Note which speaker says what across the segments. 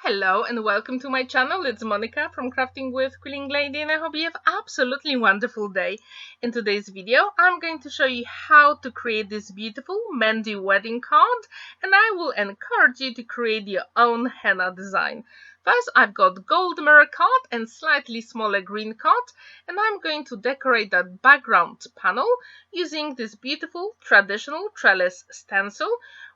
Speaker 1: Hello and welcome to my channel. It's Monica from Crafting with Quilling Lady, and I hope you have an absolutely wonderful day. In today's video, I'm going to show you how to create this beautiful Mehndi wedding card, and I will encourage you to create your own henna design. First, I've got gold mirror card and slightly smaller green card, and I'm going to decorate that background panel using this beautiful traditional trellis stencil,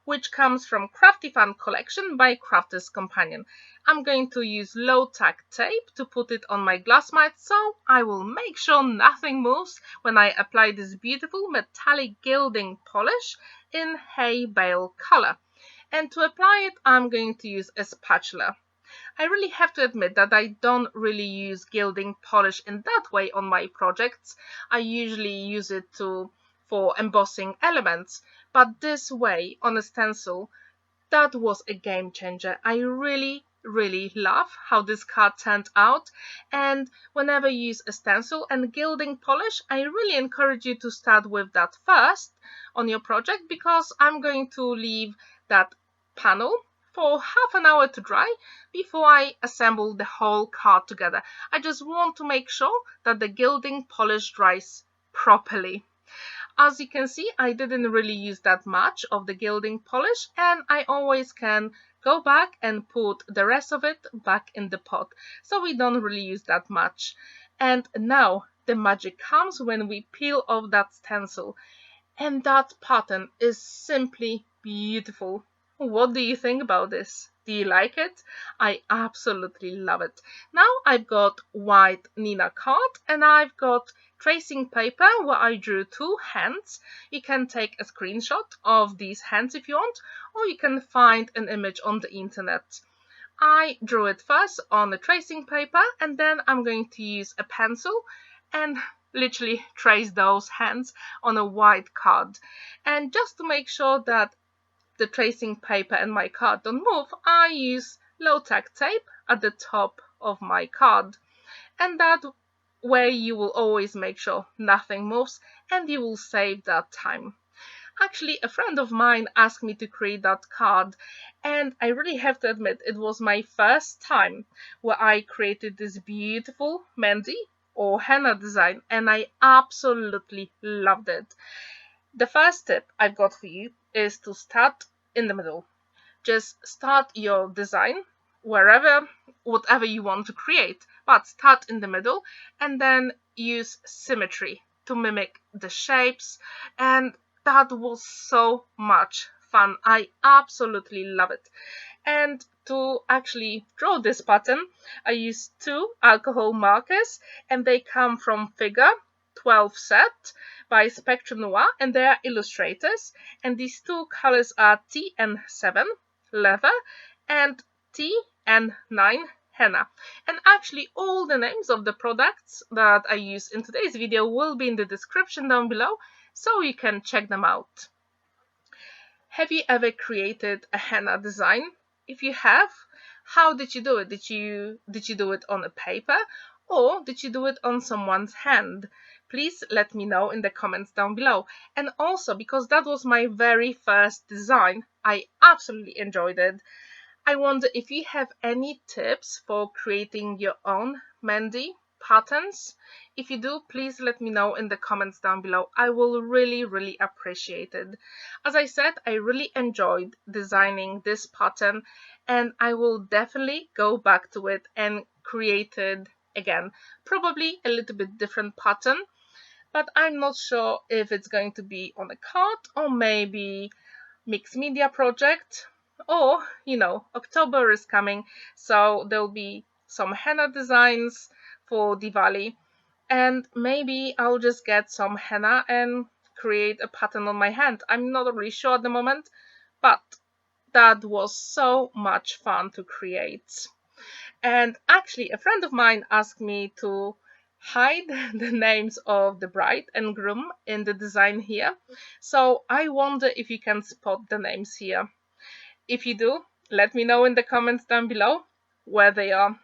Speaker 1: which comes from Crafty Fun Collection by Crafter's Companion. I'm going to use low-tack tape to put it on my glass mat, so I will make sure nothing moves when I apply this beautiful metallic gilding polish in hay bale color. And to apply it, I'm going to use a spatula. I really have to admit that I don't really use gilding polish in that way on my projects. I usually use it for embossing elements, but this way on a stencil, that was a game changer. I really love how this card turned out, and whenever you use a stencil and gilding polish, I really encourage you to start with that first on your project, because I'm going to leave that panel for half an hour to dry before I assemble the whole card together. I just want to make sure that the gilding polish dries properly. As you can see, I didn't really use that much of the gilding polish, and I always can go back and put the rest of it back in the pot, so we don't really use that much. And now the magic comes when we peel off that stencil, and that pattern is simply beautiful. What do you think about this? Do you like it? I absolutely love it. Now I've got white Nina card and I've got tracing paper where I drew two hands. You can take a screenshot of these hands if you want, or you can find an image on the internet. I drew it first on the tracing paper, and then I'm going to use a pencil and literally trace those hands on a white card. And just to make sure that the tracing paper and my card don't move, I use low-tack tape at the top of my card, and that way you will always make sure nothing moves and you will save that time. Actually, a friend of mine asked me to create that card, and I really have to admit it was my first time where I created this beautiful Mehndi or henna design, and I absolutely loved it. The first tip I've got for you is to start in the middle. Just start your design whatever you want to create, but start in the middle and then use symmetry to mimic the shapes, and that was so much fun. I absolutely love it. And to actually draw this pattern, I used two alcohol markers, and they come from Figure 12 set by Spectrum Noir, and they are illustrators, and these two colors are TN7 leather and TN9 henna. And actually all the names of the products that I use in today's video will be in the description down below, so you can check them out. Have you ever created a henna design? If you have, how did you do it? Did you do it on a paper, or did you do it on someone's hand? Please let me know in the comments down below. And also, because that was my very first design, I absolutely enjoyed it. I wonder if you have any tips for creating your own Mehndi patterns. If you do, please let me know in the comments down below. I will really appreciate it. As I said, I really enjoyed designing this pattern, and I will definitely go back to it and create it again. Probably a little bit different pattern, but I'm not sure if it's going to be on a card or maybe mixed media project. Or, you know, October is coming, so there'll be some henna designs for Diwali, and maybe I'll just get some henna and create a pattern on my hand. I'm not really sure at the moment, but that was so much fun to create. And actually, a friend of mine asked me to hide the names of the bride and groom in the design here. So I wonder if you can spot the names here. If you do, let me know in the comments down below where they are.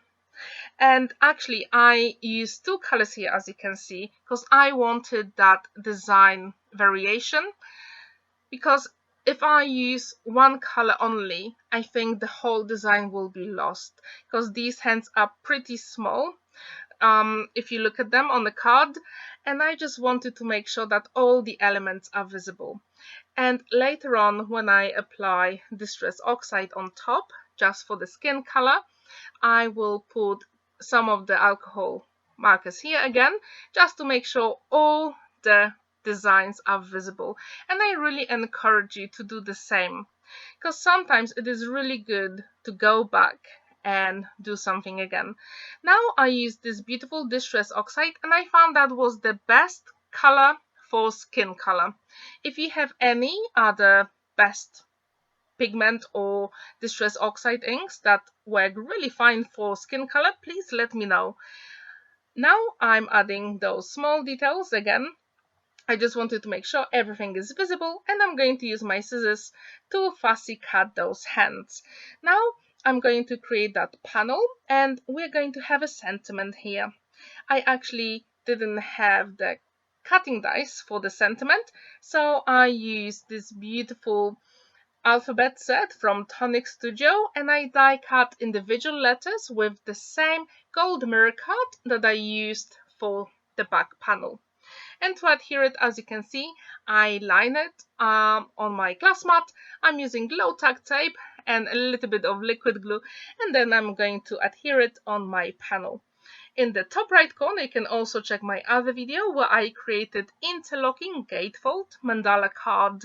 Speaker 1: And actually, I used two colors here, as you can see, because I wanted that design variation. Because if I use one color only, I think the whole design will be lost, because these hands are pretty small if you look at them on the card, and I just wanted to make sure that all the elements are visible. And later on, when I apply Distress Oxide on top, just for the skin color, I will put some of the alcohol markers here again, just to make sure all the designs are visible. And I really encourage you to do the same, because sometimes it is really good to go back and do something again. Now I used this beautiful Distress Oxide, and I found that was the best color for skin color. If you have any other best pigment or Distress Oxide inks that work really fine for skin color, please let me know. Now I'm adding those small details again. I just wanted to make sure everything is visible, and I'm going to use my scissors to fussy cut those hands. Now I'm going to create that panel, and we're going to have a sentiment here. I actually didn't have the cutting dice for the sentiment, so I used this beautiful alphabet set from Tonic Studio, and I die cut individual letters with the same gold mirror card that I used for the back panel. And to adhere it, as you can see, I line it on my glass mat. I'm using glow tack tape and a little bit of liquid glue, and then I'm going to adhere it on my panel. In the top right corner, you can also check my other video where I created interlocking gatefold mandala card.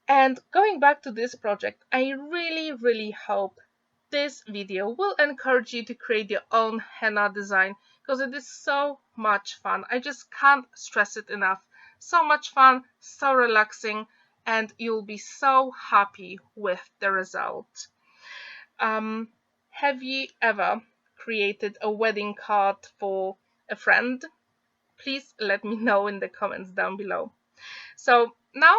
Speaker 1: And going back to this project, I really hope this video will encourage you to create your own henna design, because it is so much fun. I just can't stress it enough. So much fun, so relaxing, and you'll be so happy with the result. Have you ever created a wedding card for a friend? Please let me know in the comments down below. So now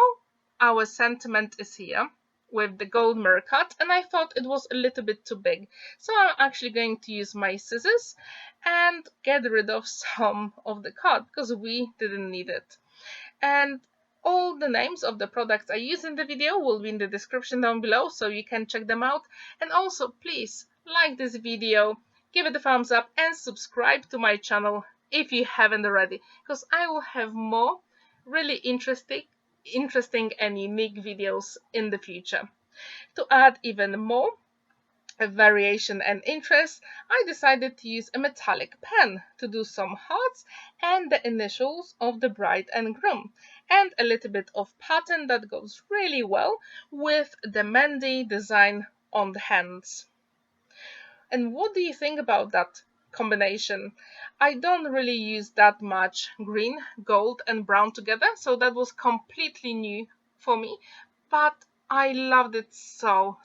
Speaker 1: our sentiment is here with the gold mirror cut, and I thought it was a little bit too big, so I'm actually going to use my scissors and get rid of some of the card because we didn't need it. And all the names of the products I use in the video will be in the description down below, so you can check them out. And also please like this video, give it a thumbs up, and subscribe to my channel if you haven't already, because I will have more really interesting and unique videos in the future. To add even more variation and interest, I decided to use a metallic pen to do some hearts and the initials of the bride and groom, and a little bit of pattern that goes really well with the Mehndi design on the hands. And what do you think about that combination? I don't really use that much green, gold and brown together, so that was completely new for me, but I loved it so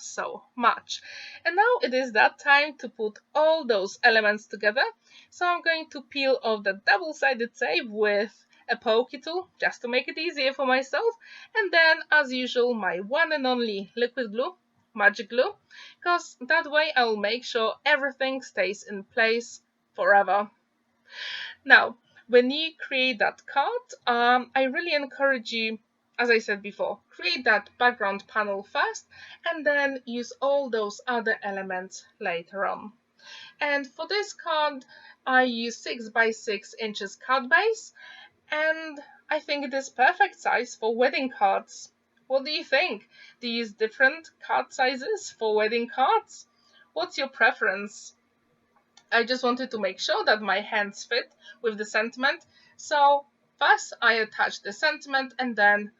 Speaker 1: much. And now it is that time to put all those elements together, so I'm going to peel off the double-sided tape with a pokey tool just to make it easier for myself, and then as usual my one and only liquid glue, magic glue, because that way I will make sure everything stays in place forever. Now, when you create that card, I really encourage you, as I said before, create that background panel first and then use all those other elements later on. And for this card, I use 6 by 6 inches card base, and I think it is perfect size for wedding cards. What do you think? Do you use different card sizes for wedding cards? What's your preference? I just wanted to make sure that my hands fit with the sentiment. So first I attached the sentiment and then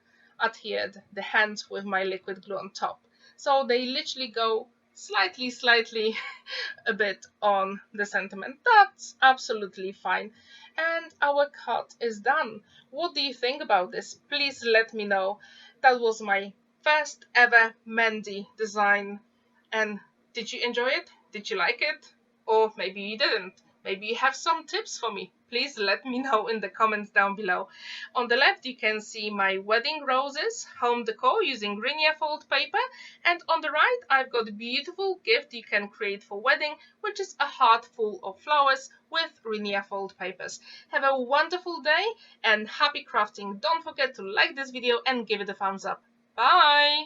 Speaker 1: adhered the hands with my liquid glue on top. So they literally go slightly a bit on the sentiment. That's absolutely fine. And our card is done. What do you think about this? Please let me know. That was my first ever Mehndi design. And did you enjoy it? Did you like it? Or maybe you didn't. Maybe you have some tips for me. Please let me know in the comments down below. On the left you can see my wedding roses home decor using Grenier fold paper, and on the right I've got a beautiful gift you can create for wedding, which is a heart full of flowers with Grenier fold papers. Have a wonderful day and happy crafting. Don't forget to like this video and give it a thumbs up. Bye!